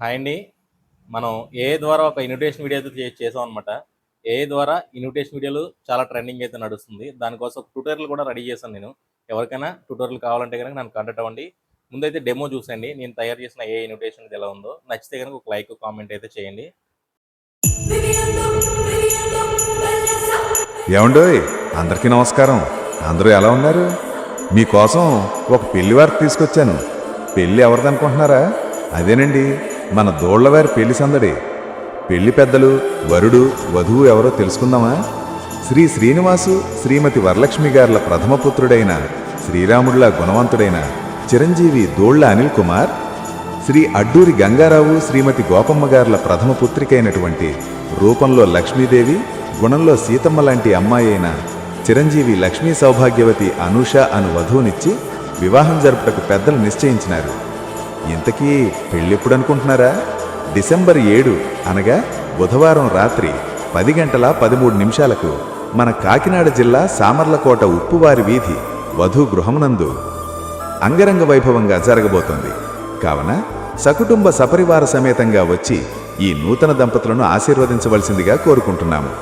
Hi అండి. మనం AI ద్వారా ఒక ఇన్విటేషన్ వీడియో అయితే చేసాం అనమాట. ఏఐ ద్వారా ఇన్విటేషన్ వీడియోలు చాలా ట్రెండింగ్ అయితే నడుస్తుంది. దానికోసం ఒక ట్యుటోరియల్ కూడా రెడీ చేశాను నేను. ఎవరికైనా ట్యుటోరియల్ కావాలంటే గనుక నన్ను కాంటాక్ట్ అవ్వండి. ముందైతే డెమో చూసేయండి. నేను తయారు చేసిన ఏఐ ఇన్విటేషన్ ఇది ఎలా ఉందో. నచ్చితే గనుక ఒక లైక్, కామెంట్ అయితే చేయండి. ఏమండోయ్, అందరికీ నమస్కారం. అందరూ ఎలా ఉన్నారు? మీకోసం ఒక పెళ్లి వార్త తీసుకొచ్చాను. పెళ్లి ఎవరిదనుకుంటున్నారా? అదేనండి, మన దోళ్లవారి పెళ్లి సందడి. పెళ్లి పెద్దలు, వరుడు, వధువు ఎవరో తెలుసుకుందామా? శ్రీ శ్రీనివాసు, శ్రీమతి వరలక్ష్మి గార్ల ప్రథమ పుత్రుడైన, శ్రీరాముడిలా గుణవంతుడైన చిరంజీవి దోళ్ల అనిల్ కుమార్, శ్రీ అడ్డూరి గంగారావు, శ్రీమతి గోపమ్మ గార్ల ప్రథమ పుత్రికైనటువంటి రూపంలో లక్ష్మీదేవి, గుణంలో సీతమ్మ లాంటి అమ్మాయి అయిన చిరంజీవి లక్ష్మీ సౌభాగ్యవతి అనూష అను వధువునిచ్చి వివాహం జరుపుటకు పెద్దలు నిశ్చయించినారు. ఇంతకీ పెళ్ళెప్పుడు అనుకుంటున్నారా? డిసెంబర్ 7 అనగా బుధవారం రాత్రి 10 గంటల 13 నిమిషాలకు మన కాకినాడ జిల్లా సామర్లకోట ఉప్పువారి వీధి వధూ గృహమునందు అంగరంగ వైభవంగా జరగబోతోంది. కావున సకుటుంబ సపరివార సమేతంగా వచ్చి ఈ నూతన దంపతులను ఆశీర్వదించవలసిందిగా కోరుకుంటున్నాము.